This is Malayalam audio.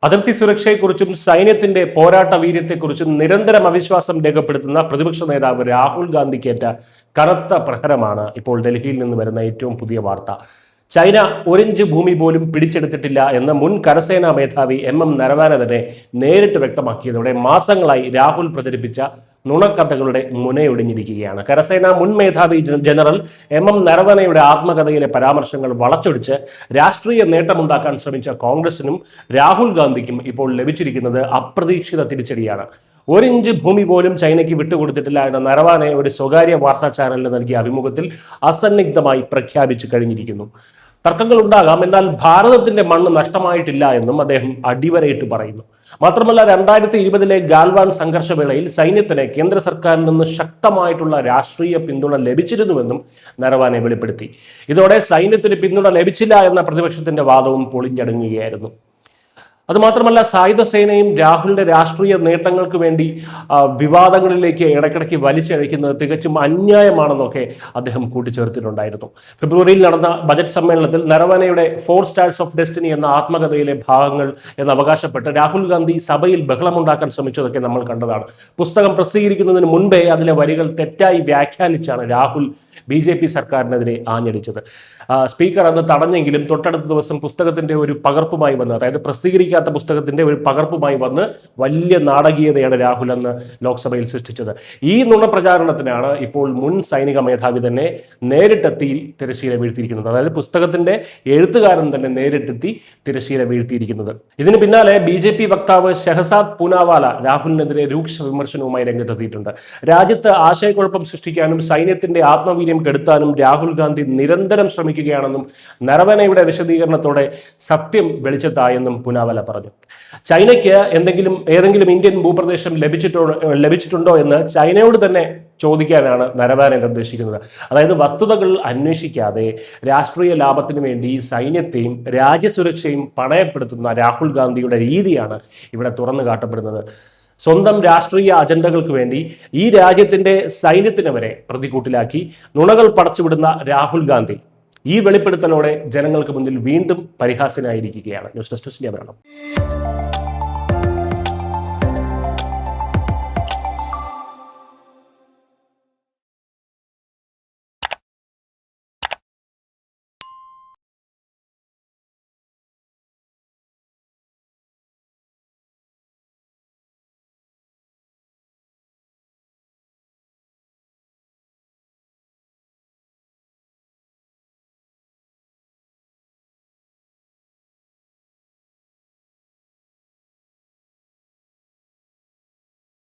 അതിർത്തി സുരക്ഷയെക്കുറിച്ചും സൈന്യത്തിന്റെ പോരാട്ട വീര്യത്തെക്കുറിച്ചും നിരന്തരം അവിശ്വാസം രേഖപ്പെടുത്തുന്ന പ്രതിപക്ഷ നേതാവ് രാഹുൽ ഗാന്ധിക്കേറ്റ കനത്ത പ്രഹരമാണ് ഇപ്പോൾ ഡൽഹിയിൽ നിന്ന് വരുന്ന ഏറ്റവും പുതിയ വാർത്ത. ചൈന ഒരിഞ്ച് ഭൂമി പോലും പിടിച്ചെടുത്തിട്ടില്ല എന്ന് മുൻ കരസേനാ മേധാവി MM നരവാനെ തന്നെ നേരിട്ട് വ്യക്തമാക്കിയതോടെ മാസങ്ങളായി രാഹുൽ പ്രചരിപ്പിച്ച നുണക്കഥകളുടെ മുനയൊടിഞ്ഞിരിക്കുകയാണ്. കരസേനാ മുൻ മേധാവി ജനറൽ MM നരവനെയുടെ ആത്മകഥയിലെ പരാമർശങ്ങൾ വളച്ചൊടിച്ച് രാഷ്ട്രീയ നേട്ടമുണ്ടാക്കാൻ ശ്രമിച്ച കോൺഗ്രസിനും രാഹുൽ ഗാന്ധിക്കും ഇപ്പോൾ ലഭിച്ചിരിക്കുന്നത് അപ്രതീക്ഷിത തിരിച്ചടിയാണ്. ഒരിഞ്ച് ഭൂമി പോലും ചൈനയ്ക്ക് വിട്ടുകൊടുത്തിട്ടില്ല എന്ന നരവാനെ ഒരു സ്വകാര്യ വാർത്താ ചാനലിന് നൽകിയ അഭിമുഖത്തിൽ അസന്നിഗ്ധമായി പ്രഖ്യാപിച്ചു കഴിഞ്ഞിരിക്കുന്നു. തർക്കങ്ങൾ ഉണ്ടാകാം, എന്നാൽ ഭാരതത്തിന്റെ മണ്ണ് നഷ്ടമായിട്ടില്ല എന്നും അദ്ദേഹം അടിവരയിട്ട് പറയുന്നു. മാത്രമല്ല, 2020 ഗാൽവാൻ സംഘർഷവേളയിൽ സൈന്യത്തിന് കേന്ദ്ര സർക്കാരിൽ നിന്ന് ശക്തമായിട്ടുള്ള രാഷ്ട്രീയ പിന്തുണ ലഭിച്ചിരുന്നുവെന്നും നരവാനെ വെളിപ്പെടുത്തി. ഇതോടെ സൈന്യത്തിന് പിന്തുണ ലഭിച്ചില്ല എന്ന പ്രതിപക്ഷത്തിന്റെ വാദവും പൊളിഞ്ഞടങ്ങുകയായിരുന്നു. അതുമാത്രമല്ല, സായുധ സേനയും രാഹുലിന്റെ രാഷ്ട്രീയ നേട്ടങ്ങൾക്ക് വേണ്ടി വിവാദങ്ങളിലേക്ക് ഇടയ്ക്കിടയ്ക്ക് വലിച്ചഴയ്ക്കുന്നത് തികച്ചും അന്യായമാണെന്നൊക്കെ അദ്ദേഹം കൂട്ടിച്ചേർത്തിട്ടുണ്ടായിരുന്നു. ഫെബ്രുവരിയിൽ നടന്ന ബജറ്റ് സമ്മേളനത്തിൽ നരവനെയുടെ 4 സ്റ്റാർസ് ഓഫ് ഡെസ്റ്റിനി എന്ന ആത്മകഥയിലെ ഭാഗങ്ങൾ എന്ന് അവകാശപ്പെട്ട് രാഹുൽ ഗാന്ധി സഭയിൽ ബഹളമുണ്ടാക്കാൻ ശ്രമിച്ചതൊക്കെ നമ്മൾ കണ്ടതാണ്. പുസ്തകം പ്രസിദ്ധീകരിക്കുന്നതിന് മുൻപേ അതിലെ വരികൾ തെറ്റായി വ്യാഖ്യാനിച്ചാണ് രാഹുൽ BJP സർക്കാരിനെതിരെ ആഞ്ഞടിച്ചത്. സ്പീക്കർ അന്ന് തടഞ്ഞെങ്കിലും തൊട്ടടുത്ത ദിവസം പുസ്തകത്തിന്റെ ഒരു പകർപ്പുമായി വന്ന്, അതായത് പ്രസിദ്ധീകരിക്കാത്ത പുസ്തകത്തിന്റെ ഒരു പകർപ്പുമായി വന്ന് വലിയ നാടകീയതയാണ് രാഹുൽ അന്ന് ലോക്സഭയിൽ സൃഷ്ടിച്ചത്. ഈ നുണപ്രചാരണത്തിനാണ് ഇപ്പോൾ മുൻ സൈനിക മേധാവി തന്നെ നേരിട്ടെത്തി തിരശ്ശീല വീഴ്ത്തിയിരിക്കുന്നത്. അതായത് പുസ്തകത്തിന്റെ എഴുത്തുകാരൻ തന്നെ നേരിട്ടെത്തി തിരശ്ശീല വീഴ്ത്തിയിരിക്കുന്നത്. ഇതിന് പിന്നാലെ BJP വക്താവ് ഷെഹസാദ് പൂനാവാല രാഹുലിനെതിരെ രൂക്ഷ വിമർശനവുമായി രംഗത്തെത്തിയിട്ടുണ്ട്. രാജ്യത്ത് ആശയക്കുഴപ്പം സൃഷ്ടിക്കാനും സൈന്യത്തിന്റെ ആത്മവീര്യം കെടുത്താനും രാഹുൽ ഗാന്ധി നിരന്തരം ശ്രമിക്കുകയാണെന്നും നരവനെയുടെ വിശദീകരണത്തോടെ സത്യം വെളിച്ചത്തായെന്നും പൂനാവാല പറഞ്ഞു. ചൈനയ്ക്ക് ഏതെങ്കിലും ഇന്ത്യൻ ഭൂപ്രദേശം ലഭിച്ചിട്ടുണ്ടോ എന്ന് ചൈനയോട് തന്നെ ചോദിക്കാനാണ് നരവാനെ നിർദ്ദേശിക്കുന്നത്. അതായത് വസ്തുതകൾ അന്വേഷിക്കാതെ രാഷ്ട്രീയ ലാഭത്തിന് വേണ്ടി സൈന്യത്തെയും രാജ്യസുരക്ഷയും പണയപ്പെടുത്തുന്ന രാഹുൽ ഗാന്ധിയുടെ രീതിയാണ് ഇവിടെ തുറന്നു കാട്ടപ്പെടുന്നത്. സ്വന്തം രാഷ്ട്രീയ അജണ്ടകൾക്ക് വേണ്ടി ഈ രാജ്യത്തിന്റെ സൈന്യത്തിനെ വരെ പ്രതികൂട്ടിലാക്കി നുണകൾ പടച്ചുവിടുന്ന രാഹുൽ ഗാന്ധി ഈ വെളിപ്പെടുത്തലോടെ ജനങ്ങൾക്ക് മുന്നിൽ വീണ്ടും പരിഹാസ്യനായിരിക്കുകയാണ്. News desk Malayalam.